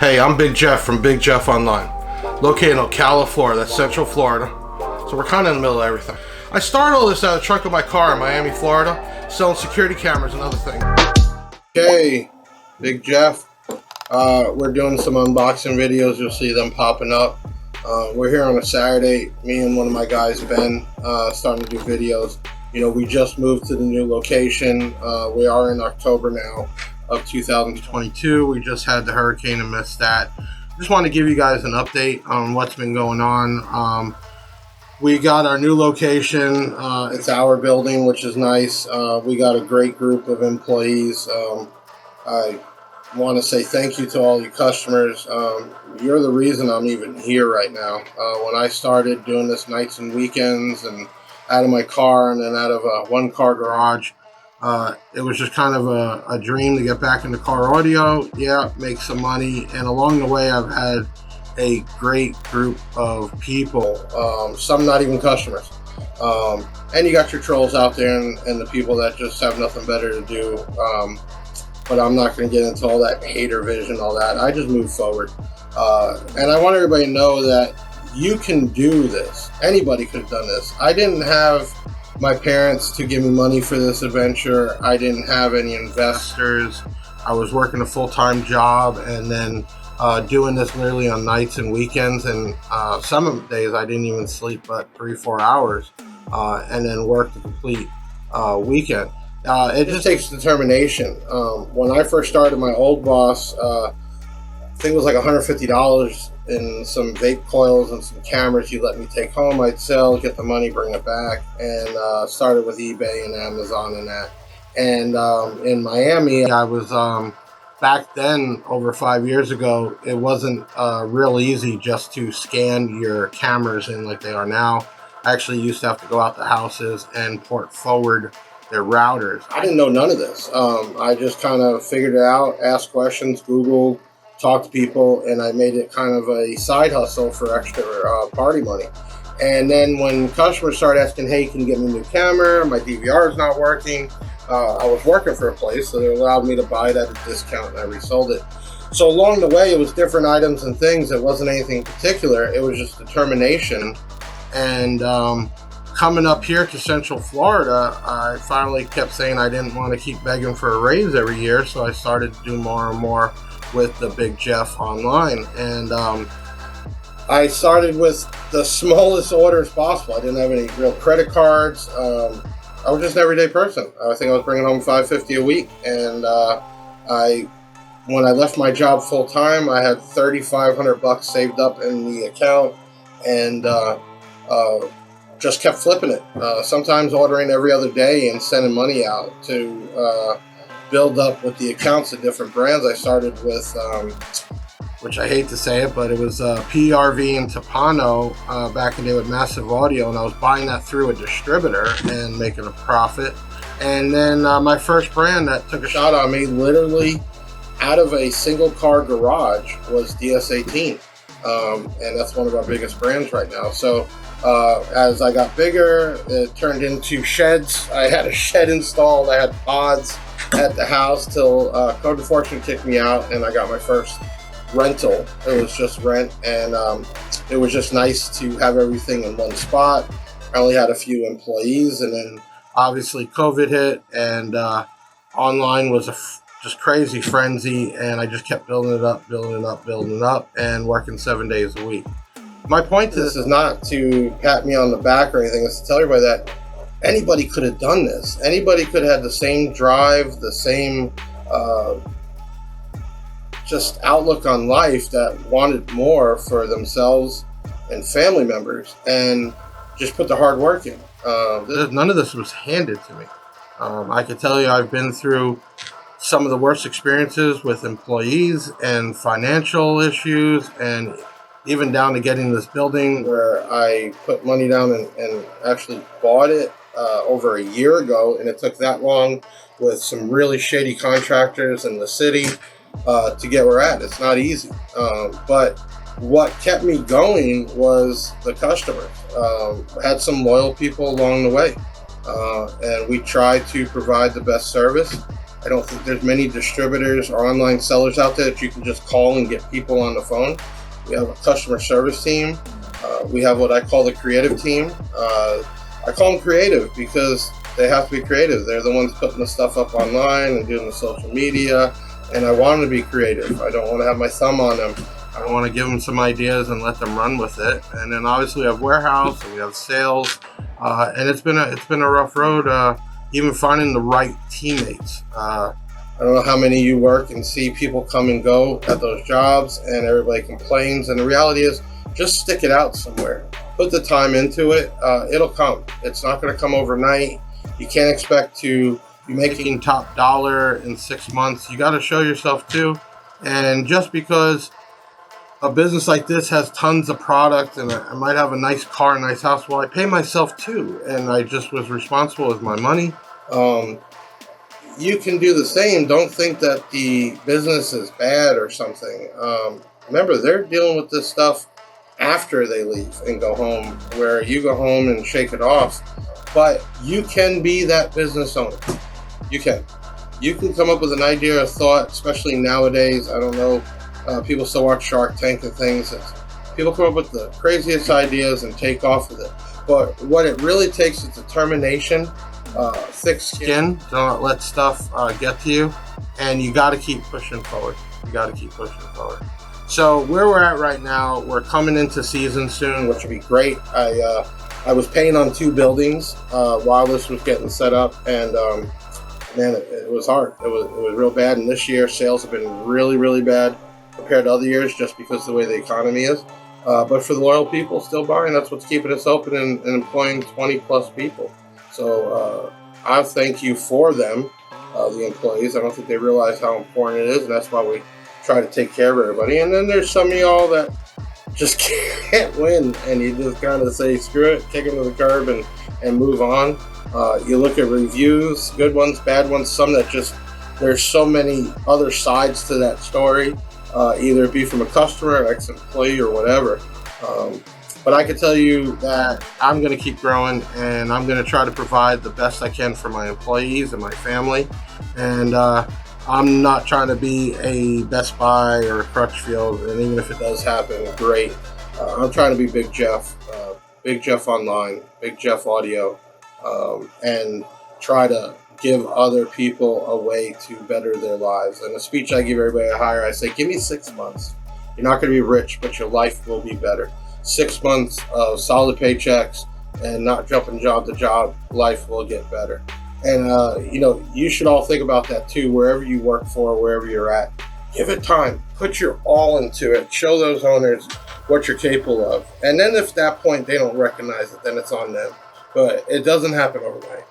Hey, I'm Big Jeff from Big Jeff Online, located in Ocala, Florida. That's Central Florida. So we're kind of in the middle of everything. I started all this out of the trunk of my car in Miami, Florida, selling security cameras and other things. Okay, Big Jeff. We're doing some unboxing videos. You'll see them popping up. We're here on a Saturday. Me and one of my guys, Ben, starting to do videos. You know, we just moved to the new location. We are in October now of 2022. We just had the hurricane and missed that. Just want to give you guys an update on what's been going on. We got our new location. It's our building, which is nice. We got a great group of employees. I want to say thank you to all you customers. You're the reason I'm even here right now. When I started doing this nights and weekends and out of my car and then out of a one-car garage, it was just kind of a dream to get back into car audio, make some money. And along the way, I've had a great group of people, some not even customers. And you got your trolls out there and the people that just have nothing better to do. But I'm not going to get into all that hater vision, all that. I just move forward. And I want everybody to know that you can do this. Anybody could have done this. I didn't have my parents to give me money for this adventure. I didn't have any investors. I was working a full-time job and then doing this literally on nights and weekends. And some of the days I didn't even sleep but 3-4 hours and then work the complete weekend. It just takes determination. When I first started, my old boss, I think it was like $150 in some vape coils and some cameras he let me take home. I'd sell, get the money, bring it back, and started with eBay and Amazon and that. And in Miami, I was back then, over 5 years ago, it wasn't real easy just to scan your cameras in like they are now. I actually used to have to go out to houses and port forward their routers. I didn't know none of this. I just kind of figured it out, asked questions, Googled, talked to people, and I made it kind of a side hustle for extra party money. And then when customers started asking, hey, can you get me a new camera? My DVR is not working. I was working for a place, so they allowed me to buy it at a discount, and I resold it. So along the way, it was different items and things. It wasn't anything particular. It was just determination. And coming up here to Central Florida, I finally kept saying I didn't want to keep begging for a raise every year, so I started to do more and more with the Big Jeff Online. And I started with the smallest orders possible. I didn't have any real credit cards. I was just an everyday person. I think I was bringing home $550 a week. And when I left my job full time, I had $3,500 saved up in the account, and just kept flipping it. Sometimes ordering every other day and sending money out to build up with the accounts of different brands. I started with, which I hate to say it, but it was PRV and Tapano back in the day with Massive Audio, and I was buying that through a distributor and making a profit. And then my first brand that took a shot on me, literally out of a single car garage, was DS18. And that's one of our biggest brands right now. So as I got bigger, it turned into sheds. I had a shed installed. I had pods at the house till Code of Fortune kicked me out, and I got my first rental. It was just rent, and it was just nice to have everything in one spot. I only had a few employees, and then obviously COVID hit, and online was a just crazy frenzy, and I just kept building it up, and working 7 days a week. My point to this is not to pat me on the back or anything. It's to tell everybody that anybody could have done this. Anybody could have had the same drive, the same just outlook on life, that wanted more for themselves and family members, and just put the hard work in. None of this was handed to me. I can tell you I've been through some of the worst experiences with employees and financial issues, and even down to getting this building where I put money down and actually bought it over a year ago, and it took that long with some really shady contractors in the city to get where we're at. It's not easy. But what kept me going was the customers. I had some loyal people along the way, and we tried to provide the best service. I don't think there's many distributors or online sellers out there that you can just call and get people on the phone. We have a customer service team. We have what I call the creative team. I call them creative because they have to be creative. They're the ones putting the stuff up online and doing the social media, and I want them to be creative. I don't want to have my thumb on them. I want to give them some ideas and let them run with it. And then obviously we have warehouse and we have sales, and it's been a rough road, even finding the right teammates. I don't know how many of you work and see people come and go at those jobs, and everybody complains. And the reality is, just stick it out somewhere. Put the time into it. It'll come. It's not going to come overnight. You can't expect to be making top dollar in 6 months. You got to show yourself too. And just because a business like this has tons of product and I might have a nice car, a nice house, well, I pay myself too. And I just was responsible with my money. You can do the same. Don't think that the business is bad or something. Remember, they're dealing with this stuff after they leave and go home, where you go home and shake it off. But you can be that business owner. You can. You can come up with an idea or thought, especially nowadays. I don't know, people still watch Shark Tank and things. People come up with the craziest ideas and take off with it. But what it really takes is determination, thick skin. Don't let stuff get to you. And you got to keep pushing forward. So where we're at right now, we're coming into season soon, which will be great. I was painting on 2 buildings while this was getting set up, and man, it was hard. It was real bad. And this year, sales have been really, really bad compared to other years, just because of the way the economy is. But for the loyal people still buying, that's what's keeping us open and employing 20 plus people. So I thank you for them, the employees. I don't think they realize how important it is, and that's why we try to take care of everybody. And then there's some of y'all that just can't win, and you just kind of say screw it, kick them to the curb and move on. You look at reviews, good ones, bad ones, some that just, there's so many other sides to that story, either it be from a customer, ex-employee, or whatever. But I can tell you that I'm going to keep growing, and I'm going to try to provide the best I can for my employees and my family. And I'm not trying to be a Best Buy or a Crutchfield, and even if it does happen, great. I'm trying to be Big Jeff, Big Jeff Online, Big Jeff Audio, and try to give other people a way to better their lives. And the speech I give everybody I hire, I say, give me 6 months. You're not going to be rich, but your life will be better. 6 months of solid paychecks and not jumping job to job, life will get better. And, you should all think about that too, wherever you work for, wherever you're at. Give it time. Put your all into it. Show those owners what you're capable of. And then if at that point they don't recognize it, then it's on them. But it doesn't happen overnight.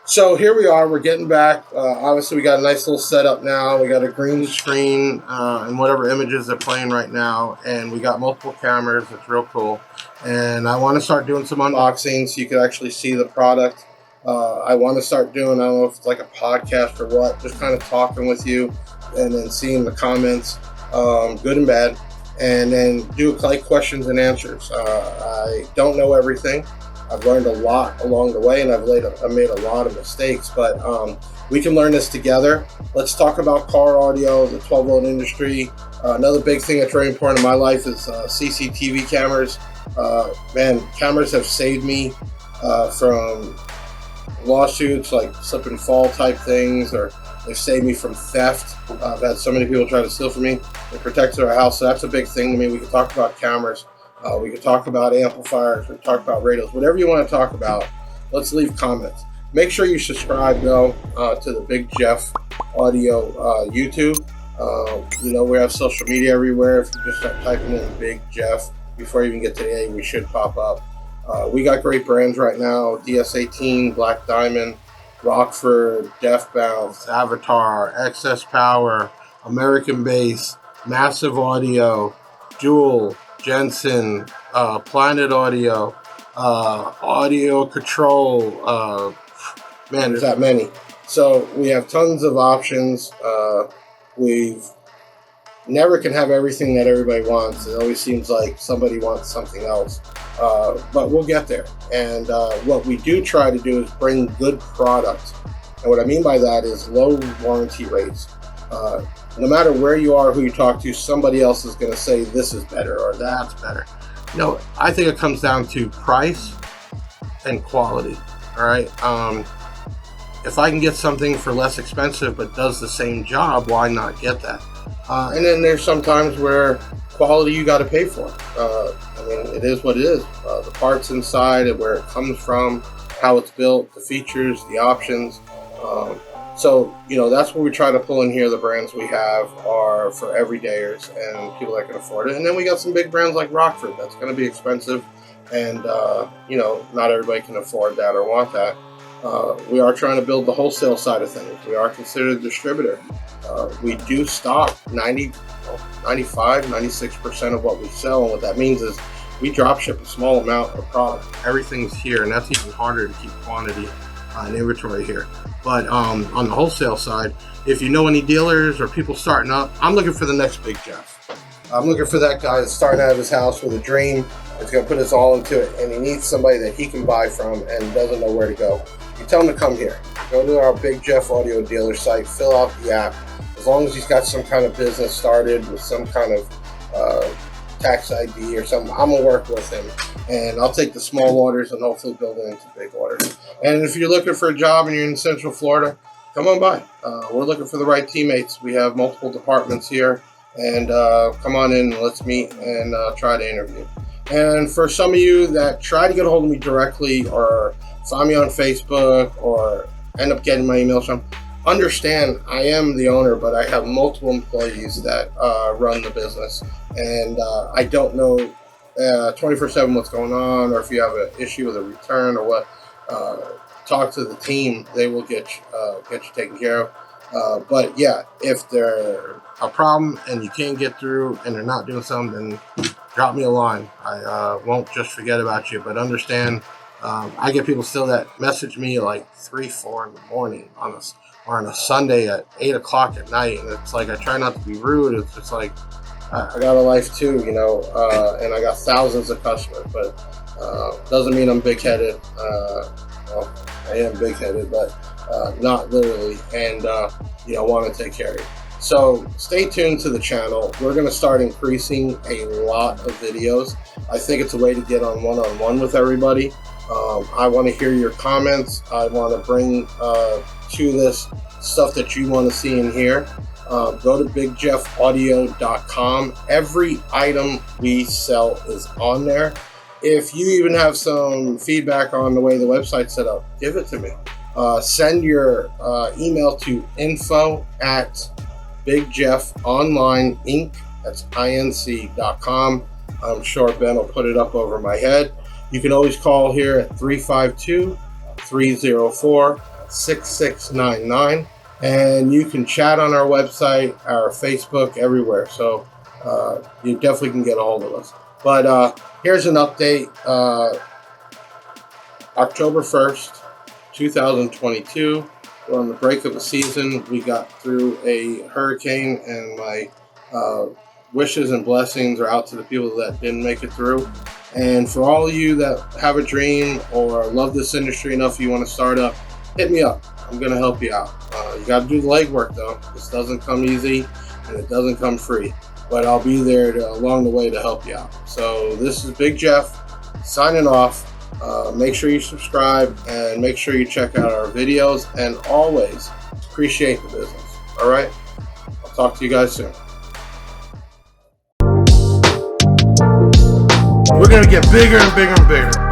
So here we are. We're getting back. Obviously, we got a nice little setup now. We got a green screen and whatever images they're playing right now. And we got multiple cameras. It's real cool. And I want to start doing some unboxings so you can actually see the product. I want to start doing, I don't know if it's like a podcast or what, just kind of talking with you and then seeing the comments, good and bad, and then do like questions and answers. I don't know everything. I've learned a lot along the way, and I've made a lot of mistakes, but we can learn this together. Let's talk about car audio, the 12-volt industry. Another big thing that's very important in my life is CCTV cameras. Man, cameras have saved me from lawsuits, like slip and fall type things, or they've saved me from theft. I've had so many people try to steal from me. It protects our house, so that's a big thing to me. We can talk about cameras. We can talk about amplifiers. We can talk about radios. Whatever you want to talk about, let's leave comments. Make sure you subscribe, though, to the Big Jeff Audio YouTube. We have social media everywhere. If you just start typing in Big Jeff, before you even get to the A, we should pop up. We got great brands right now: DS18, Black Diamond, Rockford, Def Bounce, Avatar, Excess Power, American Bass, Massive Audio, Jewel, Jensen, Planet Audio, Audio Control. Man, there's that many. So we have tons of options. We've never can have everything that everybody wants. It always seems like somebody wants something else. But we'll get there. And what we do try to do is bring good product And what I mean by that is low warranty rates. No matter where you are, who you talk to, somebody else is going to say this is better or that's better. No, I think it comes down to price and quality. All right. If I can get something for less expensive but does the same job, why not get that? And then there's sometimes where quality you got to pay for. I mean, it is what it is. The parts inside and where it comes from, how it's built, the features, the options. So, that's what we try to pull in here. The brands we have are for everydayers and people that can afford it. And then we got some big brands like Rockford. That's going to be expensive. And, not everybody can afford that or want that. We are trying to build the wholesale side of things. We are considered a distributor. We do stock 95, 96% of what we sell. And what that means is we drop ship a small amount of product. Everything's here, and that's even harder to keep quantity and inventory here. But on the wholesale side, if you know any dealers or people starting up, I'm looking for the next Big Jeff. I'm looking for that guy that's starting out of his house with a dream. That's going to put his all into it, and he needs somebody that he can buy from and doesn't know where to go. You tell him to come here. Go to our Big Jeff Audio Dealer site, fill out the app. As long as he's got some kind of business started with some kind of tax ID or something, I'm going to work with him. And I'll take the small orders and hopefully build it into big orders. And if you're looking for a job and you're in Central Florida, come on by. We're looking for the right teammates. We have multiple departments here. And come on in and let's meet and try to interview. And for some of you that try to get a hold of me directly or find me on Facebook or end up getting my emails from, understand I am the owner, but I have multiple employees that run the business. And I don't know 24/7 what's going on, or if you have an issue with a return or what, talk to the team. They will get you taken care of. But yeah, if they're a problem and you can't get through and they're not doing something, then drop me a line. I won't just forget about you, but understand I get people still that message me like 3, 4 in the morning on a Sunday at 8 o'clock at night, and it's like I try not to be rude. It's just like I got a life too, and I got thousands of customers, but doesn't mean I'm big-headed. Well, I am big-headed, but not literally, and want to take care of you. So stay tuned to the channel. We're going to start increasing a lot of videos. I think it's a way to get on one-on-one with everybody. I want to hear your comments. I want to bring to this stuff that you want to see and hear. Go to bigjeffaudio.com. Every item we sell is on there. If you even have some feedback on the way the website's set up, give it to me. Send your email to info@bigjeffonlineinc, that's inc.com. I'm sure Ben will put it up over my head. You can always call here at 352-304-6699. And you can chat on our website, our Facebook, everywhere. So you definitely can get a hold of us. But here's an update. October 1st, 2022. We're on the break of the season. We got through a hurricane, and my wishes and blessings are out to the people that didn't make it through. And for all of you that have a dream or love this industry enough you want to start up, hit me up. I'm going to help you out. You got to do the legwork, though. This doesn't come easy, and it doesn't come free. But I'll be there along the way to help you out. So this is Big Jeff signing off. Make sure you subscribe, and make sure you check out our videos, and always appreciate the business. All right? I'll talk to you guys soon. We're going to get bigger and bigger and bigger.